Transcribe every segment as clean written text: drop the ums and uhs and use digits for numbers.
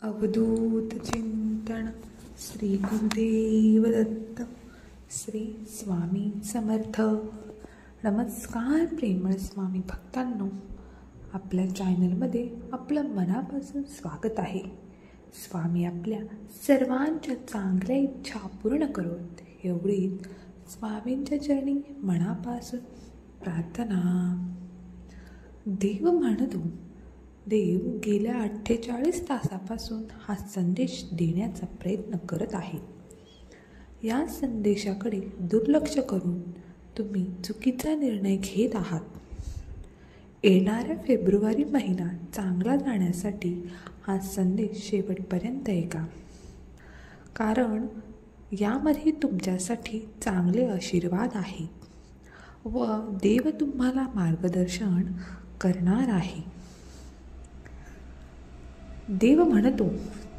अवधूत चिंतन श्री गुरुदेव दत्त श्री स्वामी समर्थ. नमस्कार प्रेमळ स्वामी भक्तांनो, आपल्या चॅनलमध्ये आपलं मनापासून स्वागत आहे. स्वामी आपल्या सर्वांच्या चांगल्या इच्छा पूर्ण करोत एवढीच स्वामींच्या चरणी मनापासून प्रार्थना. देव म्हणतो, देव गेल्या 48 तासापासून हा संदेश देण्याचा प्रयत्न करत आहे. या संदेशाकडे दुर्लक्ष करून तुम्ही चुकीचा निर्णय घेत आहात. येणाऱ्या फेब्रुवारी महिना चांगला जाण्यासाठी हा संदेश शेवटपर्यंत ऐका, कारण यामध्ये तुमच्यासाठी चांगले आशीर्वाद आहेत व देव तुम्हाला मार्गदर्शन करणार आहे. देव म्हणतो,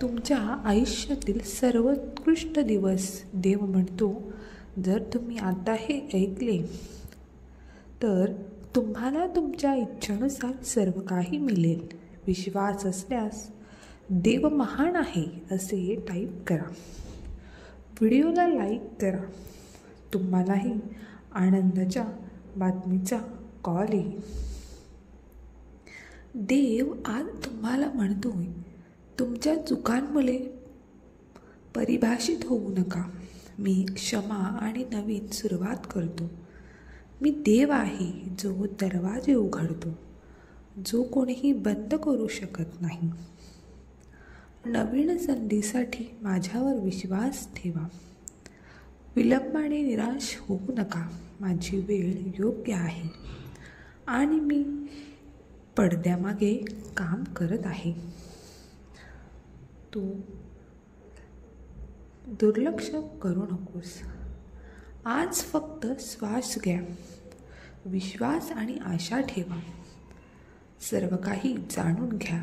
तुमच्या आयुष्यातील सर्वोत्कृष्ट दिवस. देव म्हणतो, जर तुम्ही आता हे ऐकले तर तुम्हाला तुमच्या इच्छेनुसार सर्व काही मिळेल. विश्वास असल्यास देव महान आहे असे टाईप करा. व्हिडिओला लाईक करा. तुम्हालाही आनंदाच्या बातमीचा कॉल येईल. देव आज तुम्हाला म्हणतोय, तुमच्या चुकांमुळे परिभाषित होऊ नका. मी क्षमा आणि नवीन सुरुवात करतो. मी देव आहे जो दरवाजे उघडतो, जो कोणीही बंद करू शकत नाही. नवीन संधीसाठी माझ्यावर विश्वास ठेवा. विलंबाने निराश होऊ नका. माझी वेळ योग्य आहे आणि मी पडद्यामागे काम करत आहे. तू दुर्लक्ष करू नकोस. आज फक्त श्वास घ्या, विश्वास आणि आशा ठेवा. सर्व काही जाणून घ्या.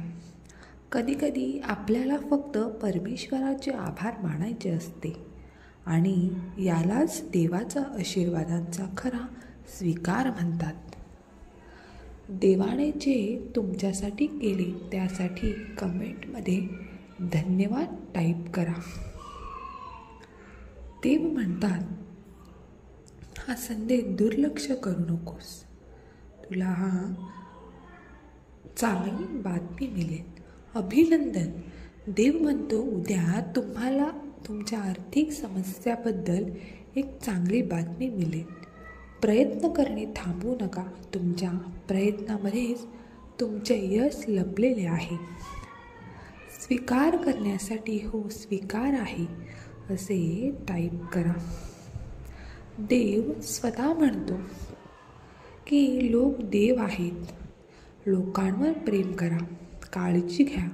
कधीकधी आपल्याला फक्त परमेश्वराचे आभार मानायचे असते आणि यालाच देवाचा आशीर्वादांचा खरा स्वीकार म्हणतात. देवाने जे तुमच्यासाठी केले त्यासाठी कमेंटमध्ये धन्यवाद टाईप करा. देव म्हणतात, हा संदेश दुर्लक्ष करू नकोस. तुला हा चांगली बातमी मिळेल. अभिनंदन. देव म्हणतो, उद्या तुम्हाला तुमच्या आर्थिक समस्याबद्दल एक चांगली बातमी मिळेल. प्रयत्न करणे थांबवू नका. तुमच्या प्रयत्नामध्येच तुमचे यश लपलेले आहे. स्वीकार करण्यासाठी हो स्वीकार आहे असे टाईप करा. देव स्वतः म्हणतो की लोक देव आहेत. लोकांवर प्रेम करा, काळजी घ्या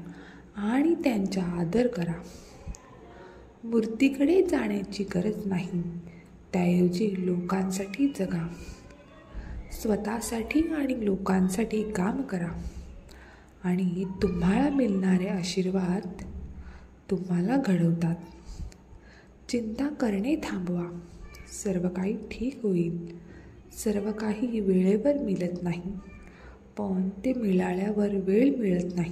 आणि त्यांचा आदर करा. मूर्तीकडे जाण्याची गरज नाही, त्याऐवजी लोकांसाठी जगा. स्वतःसाठी आणि लोकांसाठी काम करा आणि तुम्हाला मिळणारे आशीर्वाद तुम्हाला घडवतात. चिंता करणे थांबवा. सर्व काही ठीक होईल. सर्व काही वेळेवर मिळत नाही, पण ते मिळाल्यावर वेळ मिळत नाही.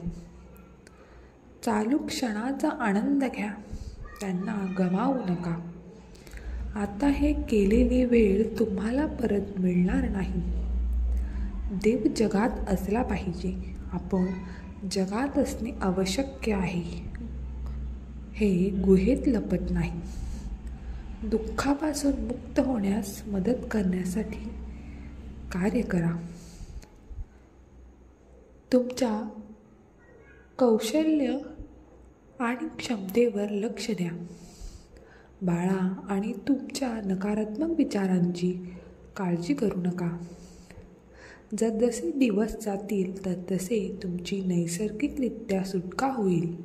चालू क्षणाचा आनंद घ्या, त्यांना गमावू नका. आता हे केलेली वेळ तुम्हाला परत मिळणार नाही. देव जगात असला पाहिजे. आपण जगात असणे आवश्यक आहे. हे गुहेत लपत नाही. दुःखापासून मुक्त होण्यास मदत करण्यासाठी कार्य करा. तुमच्या कौशल्य आणि क्षमतेवर लक्ष द्या. बाळा आणि तुमच्या नकारात्मक विचारांची काळजी करू नका. जसजसे दिवस जातील तसतसे तुमची नैसर्गिकरित्या सुटका होईल.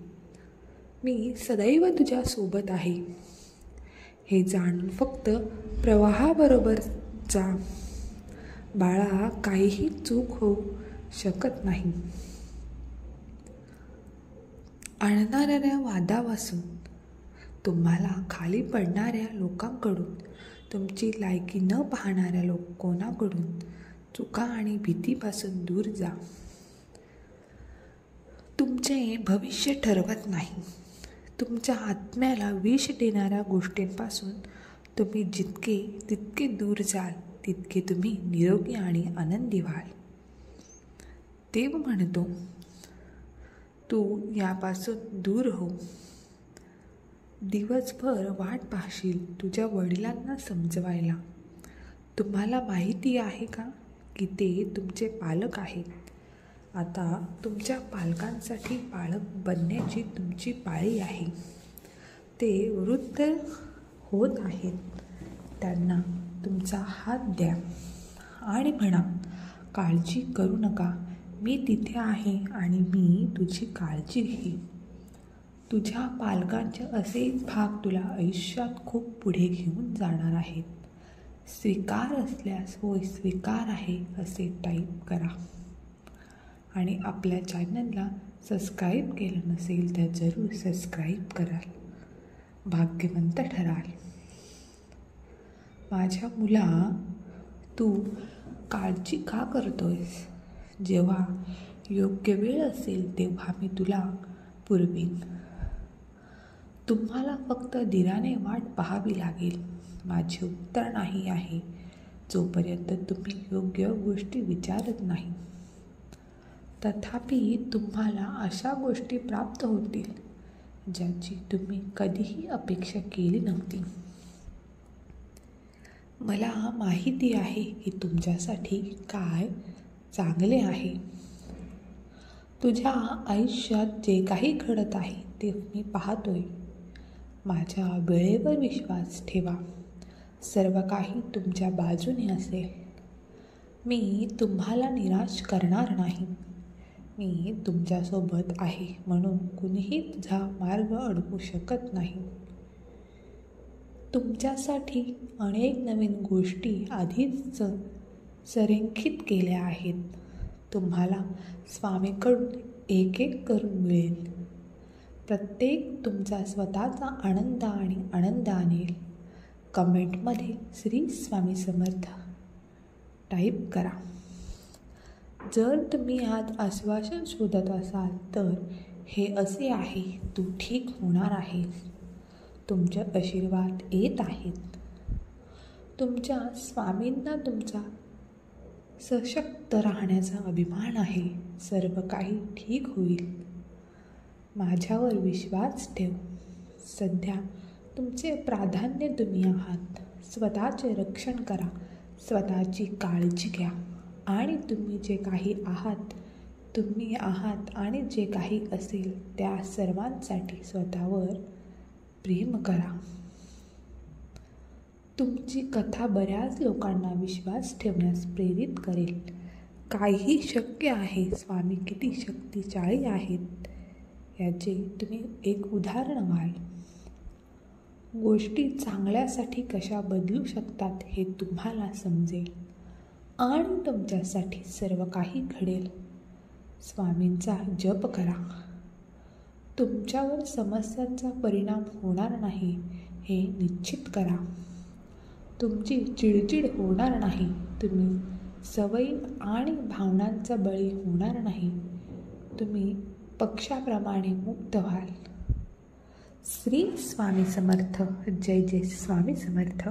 मी सदैव तुझ्यासोबत आहे हे जाणून फक्त प्रवाहाबरोबर जा. बाळा, काहीही चूक होऊ शकत नाही. आणणाऱ्या वादापासून, तुम्हाला खाली पडणाऱ्या लोकांकडून, तुमची लायकी न पाहणाऱ्या कोणाकडून चुका आणि भीतीपासून दूर जा. तुमचे भविष्य ठरवत नाही. तुमच्या आत्म्याला विष देणाऱ्या गोष्टींपासून तुम्ही तितके दूर जाल, तितके तुम्ही निरोगी आणि आनंदी व्हाल. देव म्हणतो, तू यापासून दूर हो. दिवसभर वाट पाहशील तुझ्या वडिलांना समजवायला. तुम्हाला माहिती आहे का की ते तुमचे पालक आहेत. आता तुमच्या पालकांसाठी पालक बनण्याची तुमची पाळी आहे. ते वृद्ध होत आहेत. त्यांना तुमचा हात द्या आणि म्हणा, काळजी करू नका, मी तिथे आहे आणि मी तुझी काळजी घेईन. तुझ्या पालकांचे असेच भाग तुला आयुष्यात खूप पुढे घेऊन जाणार आहेत. स्वीकार असल्यास होय स्वीकार आहे असे टाईप करा. आणि आपल्या चॅनलला सबस्क्राईब केलं नसेल तर जरूर सबस्क्राईब कराल. भाग्यवंत ठराल. माझ्या मुला, तू काळजी का करतोयस? जेव्हा योग्य वेळ असेल तेव्हा मी तुला पुरवीन. तुम्हाला फक्त धीराने वाट पाहावी लागेल. माझे उत्तर नाही आहे जोपर्यंत तुम्ही योग्य गोष्टी विचारत नाही. तथापि तुम्हाला अशा गोष्टी प्राप्त होतील ज्याची तुम्ही कधीही अपेक्षा केली नव्हती. मला माहिती आहे की तुमच्यासाठी काय चांगले आहे. तुझ्या आयुष्यात जे काही घडत आहे ते मी पाहतोय. माझ्या वेळेवर विश्वास ठेवा. सर्व काही तुमच्या बाजूने असेल. मी तुम्हाला निराश करणार नाही. मी तुमच्यासोबत आहे म्हणून कुणीही तुझा मार्ग अडवू शकत नाही. तुमच्यासाठी अनेक नवीन गोष्टी आधीच संरेखित केल्या आहेत. तुम्हाला स्वामीकडून एक एक करून मिळेल. प्रत्येक तुमचा स्वतःचा आनंद आणि आनंद आणेल. कमेंटमध्ये श्री स्वामी समर्थ टाईप करा. जर तुम्ही आज आश्वासन शोधत असाल तर हे असे आहे, तू ठीक होणार आहेस. तुमचे आशीर्वाद येत आहेत. तुमच्या स्वामींना तुमचा सशक्त राहण्याचा अभिमान आहे. सर्व काही ठीक होईल. माझ्यावर विश्वास ठेव. सध्या तुमचे प्राधान्य तुम्ही आहात. स्वतःचे रक्षण करा. स्वतःची काळजी घ्या. आणि तुम्ही आहात आणि जे काही असेल त्या सर्वांसाठी स्वतःवर प्रेम करा. तुमची कथा बऱ्याच लोकांना विश्वास ठेवण्यास प्रेरित करेल. काहीही शक्य आहे. स्वामी किती शक्तिशाली आहेत याचे तुम्ही एक उदाहरण व्हाल. गोष्टी चांगल्यासाठी कशा बदलू शकतात हे तुम्हाला समजेल आणि तुमच्यासाठी सर्व काही घडेल. स्वामींचा जप करा. तुमच्यावर समस्यांचा परिणाम होणार नाही हे निश्चित करा. तुमची चिडचिड होणार नाही. तुम्ही सवयी आणि भावनांचा बळी होणार नाही. तुम्ही पक्षाप्रमाणे मुक्त व्हाल. श्री स्वामी समर्थ. जय जय स्वामी समर्थ.